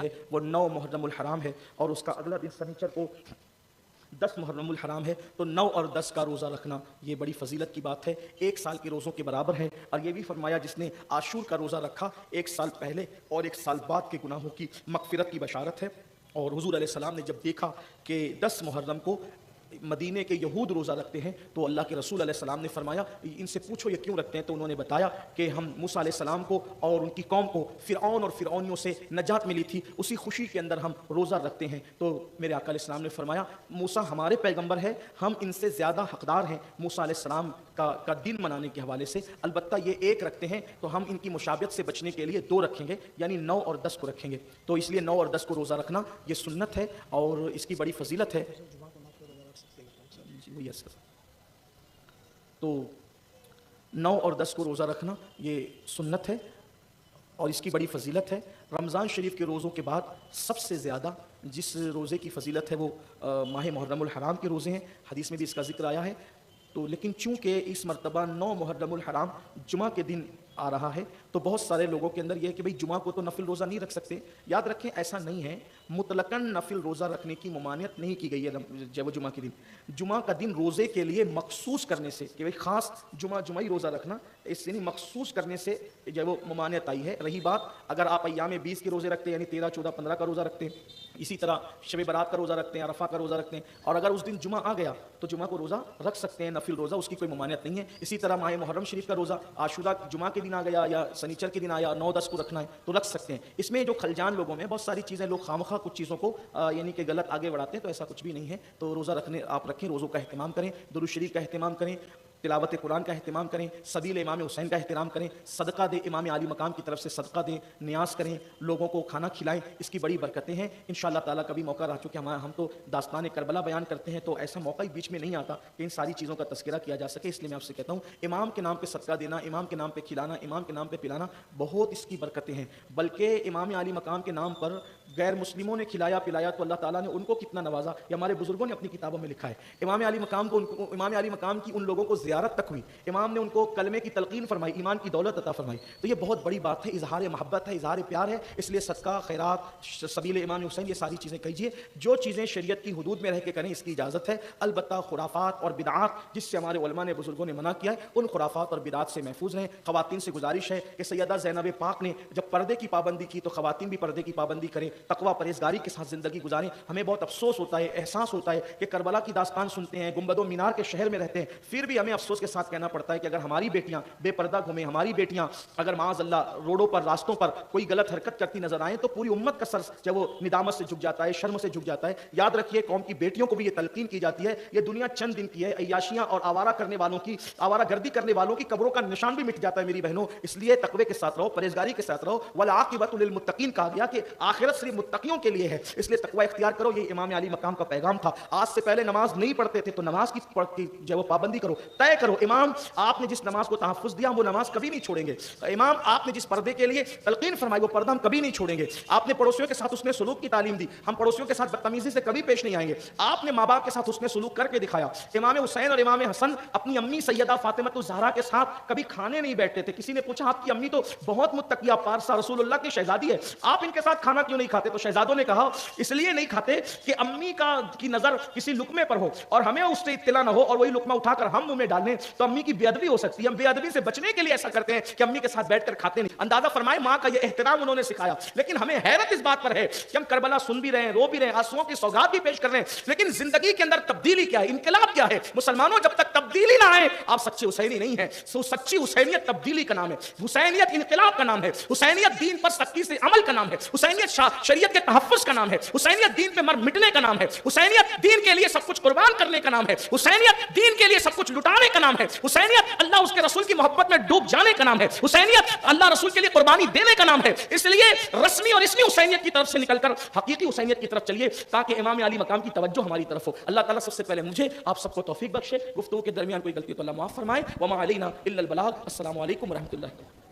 ہے وہ 9 محرم الحرام ہے، اور اس کا اگلا دن سنیچر کو 10 محرم الحرام ہے، تو 9 اور 10 کا روزہ رکھنا یہ بڑی فضیلت کی بات ہے، 1 سال کے روزوں کے برابر ہے۔ اور یہ بھی فرمایا جس نے عاشور کا روزہ رکھا 1 سال پہلے اور 1 سال بعد کے گناہوں کی مغفرت کی بشارت ہے۔ اور حضور علیہ السلام نے جب دیکھا کہ 10 محرم کو مدینے کے یہود روزہ رکھتے ہیں تو اللہ کے رسول علیہ السلام نے فرمایا ان سے پوچھو یہ کیوں رکھتے ہیں، تو انہوں نے بتایا کہ ہم موسیٰ علیہ السلام کو اور ان کی قوم کو فرعون اور فرعونیوں سے نجات ملی تھی، اسی خوشی کے اندر ہم روزہ رکھتے ہیں۔ تو میرے آقا علیہ السلام نے فرمایا موسیٰ ہمارے پیغمبر ہے، ہم ان سے زیادہ حقدار ہیں موسیٰ علیہ السلام کا دن منانے کے حوالے سے، البتہ یہ 1 رکھتے ہیں تو ہم ان کی مشابہت سے بچنے کے لیے 2 رکھیں گے، یعنی 9 اور 10 کو رکھیں گے۔ تو اس لیے 9 اور 10 کو روزہ رکھنا یہ سنت ہے اور اس کی بڑی فضیلت ہے۔ تو 9 اور 10 کو روزہ رکھنا یہ سنت ہے اور اس کی بڑی فضیلت ہے۔ رمضان شریف کے روزوں کے بعد سب سے زیادہ جس روزے کی فضیلت ہے وہ ماہ محرم الحرام کے روزے ہیں، حدیث میں بھی اس کا ذکر آیا ہے۔ تو لیکن چونکہ اس مرتبہ 9 محرم الحرام جمعہ کے دن آ رہا ہے تو بہت سارے لوگوں کے اندر یہ ہے کہ بھئی جمعہ کو تو نفل روزہ نہیں رکھ سکتے۔ یاد رکھیں ایسا نہیں ہے، مطلقاً نفل روزہ رکھنے کی ممانعت نہیں کی گئی ہے جب جمعہ کے دن، جمعہ کا دن روزے کے لیے مخصوص کرنے سے کہ بھئی خاص جمعہ ہی روزہ رکھنا، اس یعنی مخصوص کرنے سے جو وہ ممانعت آئی ہے۔ رہی بات اگر آپ ایام 20 کے روزے رکھتے ہیں یعنی 13، 14، 15 کا روزہ رکھتے ہیں، اسی طرح شب برات کا روزہ رکھتے ہیں، عرفہ کا روزہ رکھتے ہیں، اور اگر اس دن جمعہ آ گیا تو جمعہ کو روزہ رکھ سکتے ہیں، نفل روزہ، اس کی کوئی ممانعت نہیں ہے۔ اسی طرح ماہ محرم شریف کا روزہ عاشورہ جمعہ کے دن آ گیا یا سنیچر کے دن آیا 9، 10 کو رکھنا ہے تو رکھ سکتے ہیں۔ اس میں جو خلجان لوگوں میں بہت ساری چیزیں لوگ خامخواہ کچھ چیزوں کو یعنی کہ غلط آگے بڑھاتے ہیں، تو ایسا کچھ بھی نہیں ہے۔ تو روزہ رکھنے آپ رکھیں، روزوں کا اہتمام کریں، درود شریف کا اہتمام کریں، تلاوت قرآن کا اہتمام کریں، سبیل امام حسین کا اہتمام کریں، صدقہ دیں، امام عالی مقام کی طرف سے صدقہ دیں، نیاز کریں، لوگوں کو کھانا کھلائیں، اس کی بڑی برکتیں ہیں انشاءاللہ تعالیٰ۔ کبھی موقع رہ چکے ہم تو داستان کربلا بیان کرتے ہیں تو ایسا موقع ہی بیچ میں نہیں آتا کہ ان ساری چیزوں کا تذکرہ کیا جا سکے، اس لیے میں آپ سے کہتا ہوں امام کے نام پہ صدقہ دینا، امام کے نام پہ کھلانا، امام کے نام پہ پلانا، بہت اس کی برکتیں ہیں۔ بلکہ امام عالی مقام کے نام پر غیر مسلموں نے کھلایا پلایا تو اللہ تعالیٰ نے ان کو کتنا نوازا، یہ ہمارے بزرگوں نے اپنی کتابوں میں لکھا ہے۔ امام عالی مقام کی ان لوگوں کو زیارت تک ہوئی، امام نے ان کو کلمے کی تلقین فرمائی، ایمان کی دولت عطا فرمائی، تو یہ بہت بڑی بات ہے، اظہار محبت ہے، اظہار پیار ہے۔ اس لیے صدقہ، خیرات، سبیل امام حسین، یہ ساری چیزیں کیجیے، جو چیزیں شریعت کی حدود میں رہ کے کریں اس کی اجازت ہے۔ البتہ خرافات اور بدعات جس سے ہمارے علماء نے بزرگوں نے منع کیا ہے، ان خرافات اور بدعات سے محفوظ رہیں۔ خواتین سے گزارش ہے کہ سیدہ زینب پاک نے جب پردے کی پابندی کی تو خواتین بھی پردے کی پابندی کریں، تقوی پرہیزگاری کے ساتھ زندگی گزاریں۔ ہمیں بہت افسوس ہوتا ہے، احساس ہوتا ہے کہ کربلا کی داستان سنتے ہیں، گنبد و مینار کے شہر میں رہتے ہیں، پھر بھی ہمیں افسوس کے ساتھ کہنا پڑتا ہے کہ اگر ہماری بیٹیاں بے پردہ گھومیں، ہماری بیٹیاں اگر معاذ اللہ روڈوں پر، راستوں پر کوئی غلط حرکت کرتی نظر آئیں تو پوری امت کا سر جب وہ ندامت سے جھک جاتا ہے، شرم سے جھک جاتا ہے۔ یاد رکھیے قوم کی بیٹیوں کو بھی یہ تلقین کی جاتی ہے، یہ دنیا چند دن کی ہے، عیاشیاں اور آوارہ کرنے والوں کی، آوارہ گردی کرنے والوں کی قبروں کا نشان بھی مٹ جاتا ہے میری بہنوں۔ اس لیے تقوی کے ساتھ رہو، پرہیزگاری کے ساتھ رہو، والعاقبۃ للمتقین کہا گیا کہ آخرت صرف متقیوں کے لیے ہے، اس لیے تقوی اختیار کرو۔ یہ امام علی مقام کا پیغام تھا۔ آج سے پہلے نماز نہیں پڑھتے تھے تو نماز کی جو وہ پابندی کرو، طے کرو۔ امام آپ نے جس نماز کو تحفظ دیا وہ نماز کبھی نہیں چھوڑیں گے۔ امام آپ نے جس پردے کے لیے تلقین فرمائی وہ پردہ ہم کبھی نہیں چھوڑیں گے۔ آپ نے پڑوسیوں کے ساتھ حسن سلوک کی تعلیم دی، ہم پڑوسیوں کے ساتھ بدتمیزی سے کبھی پیش نہیں آئیں گے۔ آپ نے ماں باپ کے ساتھ حسن سلوک کر کے دکھایا۔ امام حسین اور امام حسن اپنی امی سیدہ فاطمہ الزہرا کے ساتھ کبھی کھانے نہیں بیٹھتے تھے۔ کسی نے پوچھا آپ کی امی تو بہت متقیہ پارسا رسول اللہ کی شہزادی ہے، آپ ان کے ساتھ کھانا کیوں نہیں کھاتے؟ تو شہزادوں نے کہا اس لیے نہیں کھاتے کہ امی کی نظر کسی لقمے پر ہو اور ہمیں اس سے اطلاع نہ ہو اور وہی لقمہ اٹھا کر ہم منہ میں ڈال لیں تو امی کی بے ادبی ہو سکتی ہے۔ ہم بے ادبی سے بچنے کے لیے ایسا کرتے ہیں کہ امی کے ساتھ بیٹھ کر کھاتے نہیں۔ اندازہ فرمائے ماں کا یہ احترام انہوں نے سکھایا۔ لیکن ہمیں حیرت اس بات پر ہے کہ ہم کربلا سن بھی رہے ہیں، رو بھی رہے ہیں، آنسوؤں کی سوغات بھی پیش کر رہے ہیں، لیکن زندگی کے اندر تبدیلی کیا ہے، انقلاب کیا ہے؟ مسلمانوں جب تک تبدیلی نہ آئے آپ سچے حسینی نہیں ہیں۔ سچی حسینیت تبدیلی کا نام ہے، حسینیت انقلاب کا نام ہے، حسینیت دین پر سختی سے عمل کا نام ہے، حسینیت شریعت کے تحفظ کا نام ہے، حسینیت دین پہ مر مٹنے کا نام ہے، حسینیت دین کے لیے سب کچھ قربان کرنے کا نام ہے، حسینیت دین کے لیے سب کچھ لٹانے کا نام ہے، حسینیت اللہ اس کے رسول کی محبت میں ڈوب جانے کا نام ہے، حسینیت اللہ رسول کے لیے قربانی دینے کا نام ہے۔ اس لیے رسمی اور اسمی حسینیت کی طرف سے نکل کر حقیقی حسینیت کی طرف چلیے تاکہ امام علی مقام کی توجہ ہماری طرف ہو۔ اللہ تعالیٰ سب سے پہلے مجھے آپ سب کو توفیق بخشے، گفتگو کے درمیان کوئی غلطی تو اللہ معاف فرمائے، وما علینا الا البلاغ۔ السلام علیکم ورحمۃ اللہ۔